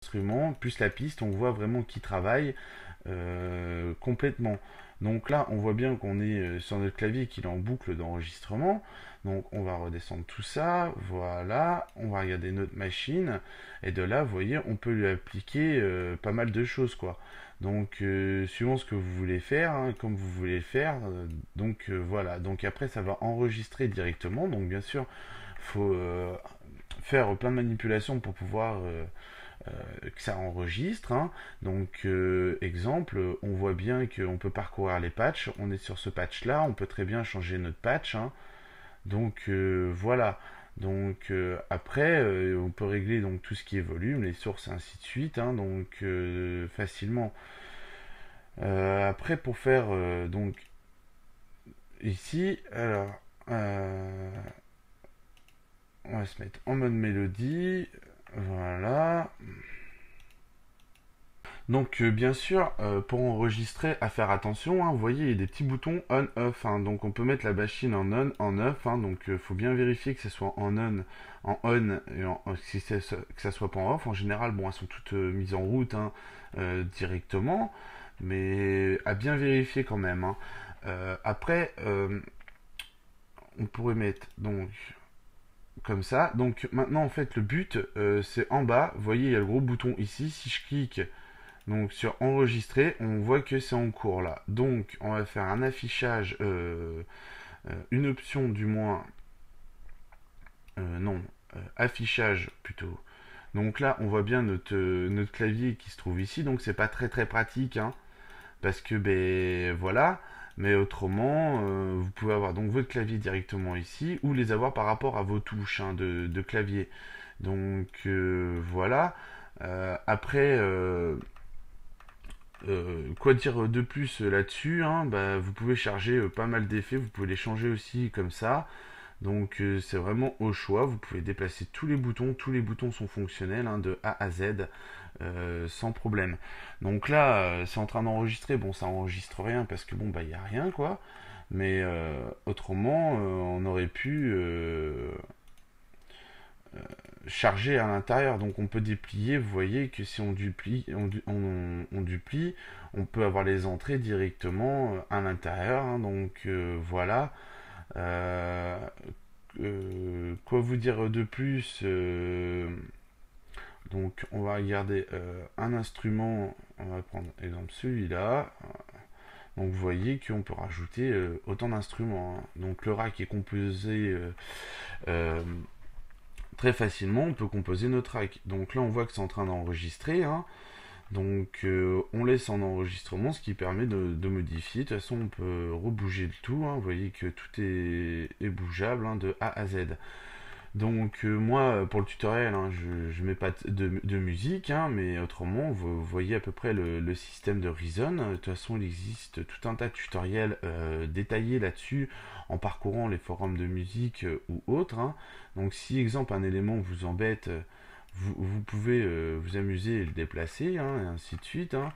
instrument, plus la piste, on voit vraiment qui travaille complètement. Donc là, on voit bien qu'on est sur notre clavier qu'il est en boucle d'enregistrement. Donc on va redescendre tout ça, voilà, on va regarder notre machine, et de là, vous voyez, on peut lui appliquer pas mal de choses, quoi. Donc suivant ce que vous voulez faire, hein, comme vous voulez faire, voilà. Donc après, ça va enregistrer directement. Donc bien sûr, faut faire plein de manipulations pour pouvoir que ça enregistre, hein. Donc exemple, on voit bien qu'on peut parcourir les patchs, on est sur ce patch là, on peut très bien changer notre patch, hein. Donc voilà. Donc après, on peut régler donc tout ce qui est volume, les sources et ainsi de suite, hein, donc facilement. Après pour faire donc ici, alors on va se mettre en mode mélodie, voilà. Donc bien sûr, pour enregistrer, à faire attention, hein, vous voyez, il y a des petits boutons on-off, hein, donc on peut mettre la machine en on, en off, hein, donc il faut bien vérifier que ce soit en on et si que ça soit pas en off. En général, bon, elles sont toutes mises en route, hein, directement, mais à bien vérifier quand même, hein. Après, on pourrait mettre donc comme ça. Donc maintenant, en fait, le but, c'est en bas, vous voyez, il y a le gros bouton ici. Si je clique donc sur enregistrer, on voit que c'est en cours là. Donc on va faire un affichage, une option du moins, non, affichage plutôt. Donc là on voit bien notre clavier qui se trouve ici, donc c'est pas très très pratique, hein, parce que ben voilà, mais autrement vous pouvez avoir donc votre clavier directement ici, ou les avoir par rapport à vos touches, hein, de clavier. Donc voilà. Après quoi dire de plus là-dessus, hein, bah, vous pouvez charger pas mal d'effets, vous pouvez les changer aussi comme ça. Donc c'est vraiment au choix, vous pouvez déplacer tous les boutons sont fonctionnels, hein, de A à Z, sans problème. Donc là, c'est en train d'enregistrer, bon ça enregistre rien parce que bon bah il n'y a rien, quoi. Mais autrement, on aurait pu chargé à l'intérieur. Donc on peut déplier, vous voyez que si on duplie, on duplie, on peut avoir les entrées directement à l'intérieur, hein. Donc voilà. Euh, quoi vous dire de plus, donc on va regarder un instrument, on va prendre exemple celui-là. Donc vous voyez qu'on peut rajouter autant d'instruments, hein. Donc le rack est composé euh, très facilement, on peut composer notre track. Donc là, on voit que c'est en train d'enregistrer, hein. Donc on laisse en enregistrement, ce qui permet de modifier. De toute façon, on peut rebouger le tout, hein. Vous voyez que tout est bougeable, hein, de A à Z. Donc moi, pour le tutoriel, hein, je mets pas de musique, hein, mais autrement, vous voyez à peu près le système de Reason. De toute façon, il existe tout un tas de tutoriels détaillés là-dessus, en parcourant les forums de musique ou autres, hein. Donc si, exemple, un élément vous embête, vous pouvez vous amuser et le déplacer, hein, et ainsi de suite, hein.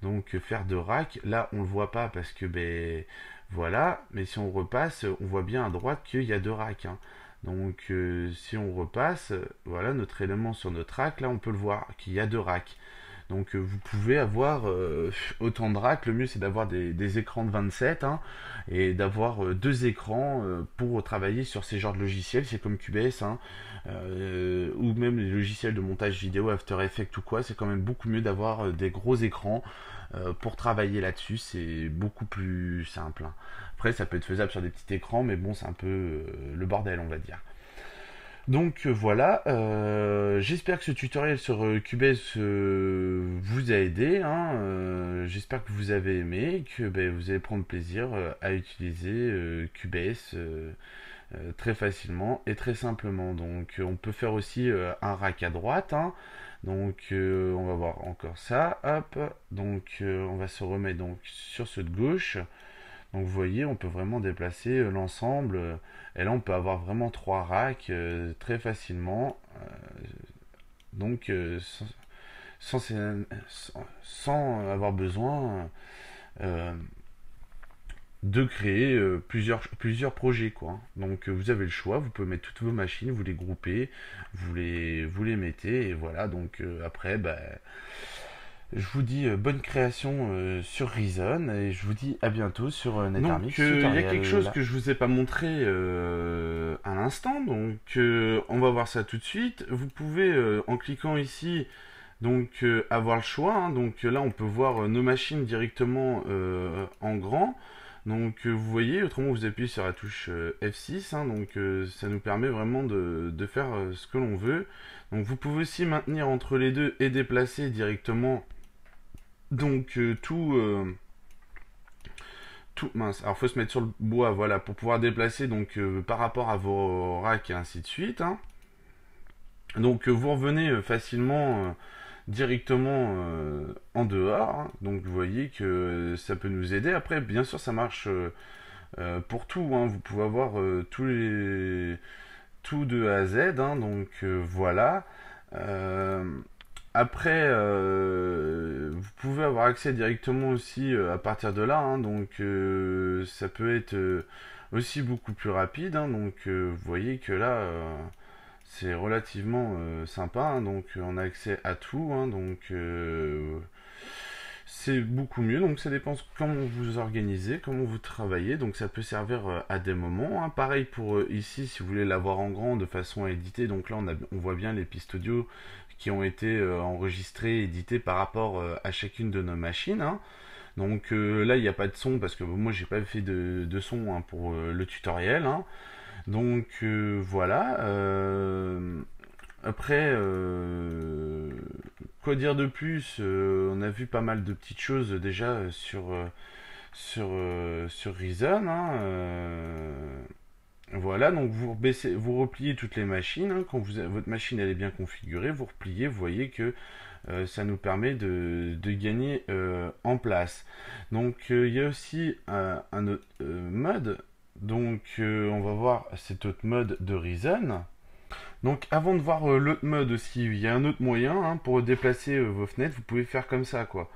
Donc faire de rack, là on le voit pas parce que ben voilà, mais si on repasse, on voit bien à droite qu'il y a deux racks, hein. Donc si on repasse, voilà notre élément sur notre rack, là on peut le voir qu'il y a deux racks. Donc vous pouvez avoir autant de racks. Le mieux c'est d'avoir des écrans de 27, hein, et d'avoir deux écrans pour travailler sur ces genres de logiciels. C'est comme QBS, hein, ou même les logiciels de montage vidéo, After Effects ou quoi. C'est quand même beaucoup mieux d'avoir des gros écrans pour travailler là-dessus. C'est beaucoup plus simple, hein. Après ça peut être faisable sur des petits écrans, mais bon c'est un peu le bordel, on va dire. Donc voilà, j'espère que ce tutoriel sur Cubase vous a aidé, hein. J'espère que vous avez aimé, que ben, vous allez prendre plaisir à utiliser Cubase très facilement et très simplement. Donc on peut faire aussi un rack à droite, hein. Donc on va voir encore ça, hop. Donc on va se remettre donc sur ceux de gauche. Donc vous voyez, on peut vraiment déplacer l'ensemble. Et là, on peut avoir vraiment trois racks très facilement. Donc sans avoir besoin de créer plusieurs projets, quoi. Donc vous avez le choix, vous pouvez mettre toutes vos machines, vous les groupez, vous les mettez, et voilà. Donc après, bah, je vous dis bonne création sur Reason, et je vous dis à bientôt sur NetArmix. Donc il y a quelque chose que je vous ai pas montré à l'instant, donc on va voir ça tout de suite. Vous pouvez en cliquant ici donc avoir le choix, hein. Donc là on peut voir nos machines directement en grand. Donc vous voyez, autrement vous appuyez sur la touche F6, hein. Donc ça nous permet vraiment de faire ce que l'on veut. Donc vous pouvez aussi maintenir entre les deux et déplacer directement donc tout mince. Alors faut se mettre sur le bois, voilà, pour pouvoir déplacer donc par rapport à vos racks et ainsi de suite, hein. Donc vous revenez facilement directement en dehors, hein. Donc vous voyez que ça peut nous aider. Après bien sûr ça marche pour tout, hein. Vous pouvez avoir tout de A à Z, hein. Donc voilà. Après, vous pouvez avoir accès directement aussi à partir de là, hein. Donc ça peut être aussi beaucoup plus rapide, hein. Donc vous voyez que là c'est relativement sympa, hein. Donc on a accès à tout, hein. Donc c'est beaucoup mieux. Donc ça dépend comment vous vous organisez, comment vous travaillez. Donc ça peut servir à des moments, hein. Pareil pour ici, si vous voulez l'avoir en grand de façon à éditer. Donc là on voit bien les pistes audio qui ont été enregistrées, éditées par rapport à chacune de nos machines, hein. Donc là il n'y a pas de son parce que moi j'ai pas fait de son, hein, pour le tutoriel, hein. Donc voilà. Après, quoi dire de plus? On a vu pas mal de petites choses déjà sur Reason, hein. Voilà, donc vous repliez toutes les machines, hein. Quand votre machine elle est bien configurée, vous repliez, vous voyez que ça nous permet de gagner en place. Donc il y a aussi un autre mode. Donc on va voir cet autre mode de Reason. Donc avant de voir l'autre mode aussi, il y a un autre moyen, hein, pour déplacer vos fenêtres, vous pouvez faire comme ça, quoi.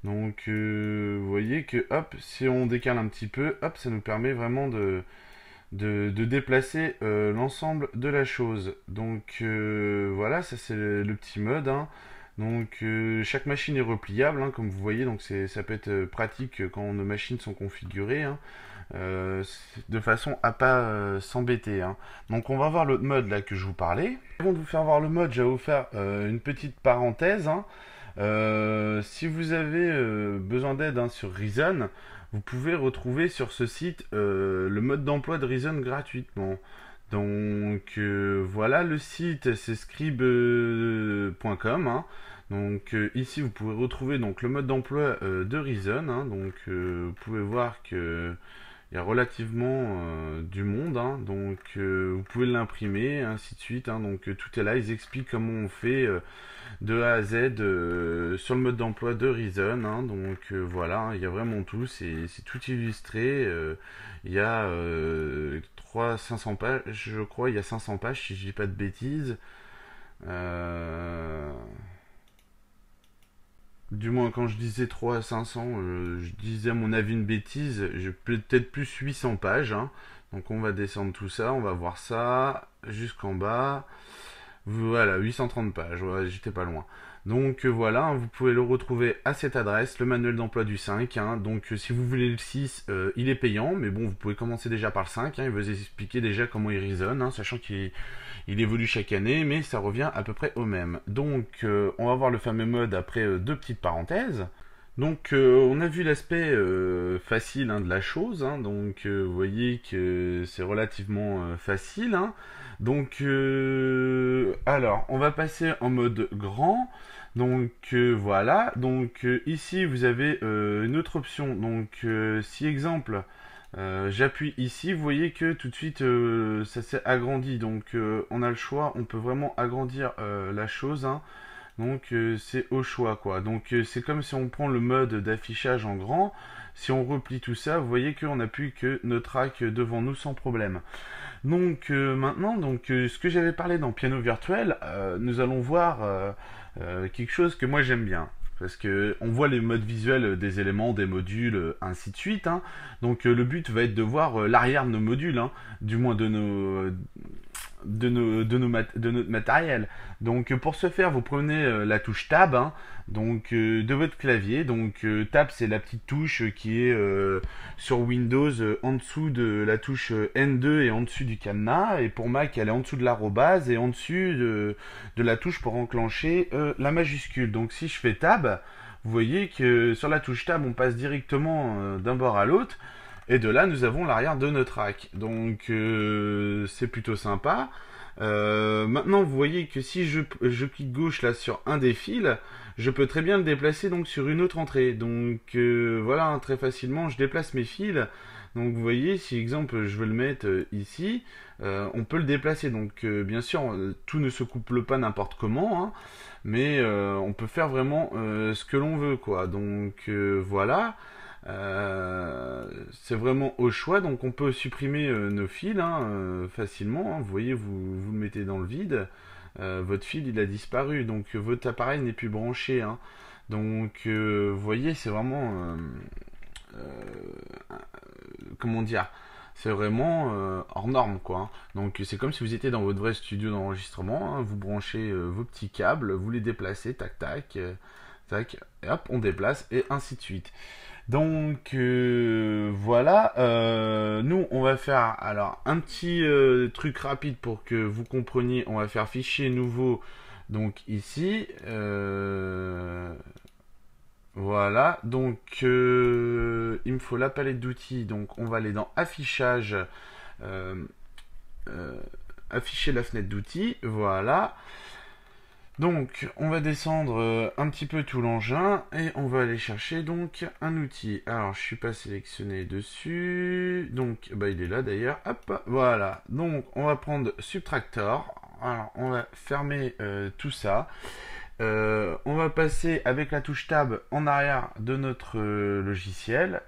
Donc vous voyez que hop, si on décale un petit peu, hop, ça nous permet vraiment de déplacer l'ensemble de la chose. Donc voilà, ça c'est le petit mode, hein. Donc chaque machine est repliable, hein, comme vous voyez, donc ça peut être pratique quand nos machines sont configurées, hein, de façon à pas s'embêter, hein. Donc on va voir l'autre mode là que je vous parlais. Avant de vous faire voir le mode, je vais vous faire une petite parenthèse, hein. Si vous avez besoin d'aide, hein, sur Reason, vous pouvez retrouver sur ce site le mode d'emploi de Reason gratuitement. Donc voilà, le site c'est scribe.com, hein. Donc ici vous pouvez retrouver donc le mode d'emploi de Reason, hein. Donc vous pouvez voir que il y a relativement du monde, hein. Donc vous pouvez l'imprimer, ainsi de suite, hein. Donc tout est là, ils expliquent comment on fait de A à Z sur le mode d'emploi de Reason, hein. Donc voilà, il y a vraiment tout, c'est tout illustré. Il y a 500 pages, je crois, il y a 500 pages si je dis pas de bêtises. Du moins, quand je disais 3 à 500, je disais à mon avis une bêtise. J'ai peut-être plus 800 pages, hein. Donc on va descendre tout ça, on va voir ça jusqu'en bas. Voilà, 830 pages, ouais, j'étais pas loin. Donc voilà, hein, vous pouvez le retrouver à cette adresse, le manuel d'emploi du 5, hein. Donc si vous voulez le 6, il est payant, mais bon, vous pouvez commencer déjà par le 5, hein. Il va vous expliquer déjà comment il résonne, hein, sachant qu'il évolue chaque année, mais ça revient à peu près au même. Donc on va voir le fameux mode après deux petites parenthèses. Donc on a vu l'aspect facile, hein, de la chose, hein. Donc vous voyez que c'est relativement facile, hein. Donc alors on va passer en mode grand. Donc voilà, donc ici vous avez une autre option. Donc si exemple j'appuie ici, vous voyez que tout de suite ça s'est agrandi. Donc on a le choix, on peut vraiment agrandir la chose, hein. Donc c'est au choix, quoi. Donc c'est comme si on prend le mode d'affichage en grand. Si on replie tout ça, vous voyez qu'on n'a plus que notre rack devant nous sans problème. Donc maintenant, donc ce que j'avais parlé dans Piano Virtuel, nous allons voir quelque chose que moi j'aime bien. parce que on voit les modes visuels des éléments, des modules, ainsi de suite, hein. Donc le but va être de voir l'arrière de nos modules, hein, du moins de notre matériel. Donc pour ce faire, vous prenez la touche Tab, hein, donc de votre clavier. Donc Tab, c'est la petite touche qui est sur Windows en dessous de la touche N2 et en dessus du cadenas. Et pour Mac, elle est en dessous de l'arrobase et en dessus de la touche pour enclencher la majuscule. Donc si je fais Tab, vous voyez que sur la touche Tab, on passe directement d'un bord à l'autre. Et de là, nous avons l'arrière de notre rack. Donc, c'est plutôt sympa. Maintenant, vous voyez que si je clique gauche là sur un des fils, je peux très bien le déplacer donc sur une autre entrée. Donc, voilà, hein, très facilement, je déplace mes fils. Donc, vous voyez, si exemple, je veux le mettre ici, on peut le déplacer. Donc, bien sûr, tout ne se couple pas n'importe comment, hein, mais on peut faire vraiment ce que l'on veut, quoi. Donc, voilà. C'est vraiment au choix, donc on peut supprimer nos fils, hein, facilement, hein. Vous voyez, vous le mettez dans le vide, votre fil il a disparu, donc votre appareil n'est plus branché, hein. Donc vous voyez, c'est vraiment comment dire, c'est vraiment hors norme, quoi, hein. Donc c'est comme si vous étiez dans votre vrai studio d'enregistrement, hein. Vous branchez vos petits câbles, vous les déplacez, tac tac tac, et hop on déplace, et ainsi de suite. Donc voilà, nous on va faire alors un petit truc rapide pour que vous compreniez. On va faire fichier nouveau, donc ici, voilà. Donc il me faut la palette d'outils, donc on va aller dans affichage, euh, afficher la fenêtre d'outils, voilà. Donc, on va descendre un petit peu tout l'engin et on va aller chercher donc un outil. Alors, je suis pas sélectionné dessus, donc bah il est là d'ailleurs. Hop, voilà. Donc, on va prendre Subtractor. Alors, on va fermer tout ça. On va passer avec la touche Tab en arrière de notre logiciel.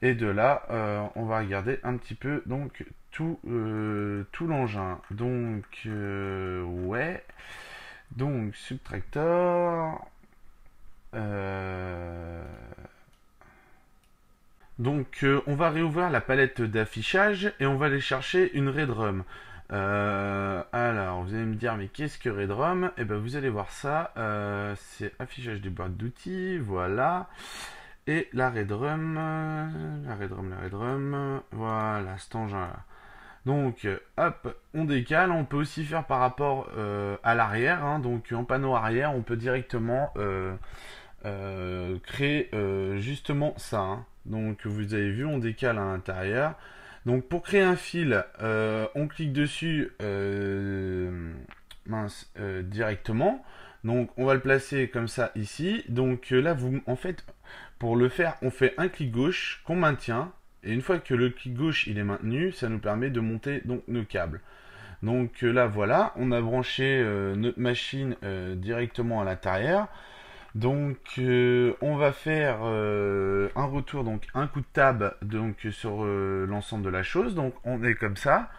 Et de là, on va regarder un petit peu donc tout l'engin. Donc, ouais. Donc, Subtractor. Donc, on va réouvrir la palette d'affichage et on va aller chercher une Redrum. Alors, vous allez me dire, mais qu'est-ce que Redrum? Eh ben, vous allez voir ça. C'est affichage des boîtes d'outils. Voilà. Et la Redrum. La Redrum. Voilà, cet engin-là. Donc, hop, on décale. On peut aussi faire par rapport à l'arrière, hein. Donc, en panneau arrière, on peut directement créer justement ça, hein. Donc, vous avez vu, on décale à l'intérieur. Donc, pour créer un fil, on clique dessus directement. Donc, on va le placer comme ça ici. Donc, là, en fait, pour le faire, on fait un clic gauche qu'on maintient. Et une fois que le clic gauche il est maintenu, ça nous permet de monter donc nos câbles. Donc là voilà, on a branché notre machine directement à l'intérieur. Donc on va faire un retour, donc un coup de tab donc sur l'ensemble de la chose. Donc on est comme ça.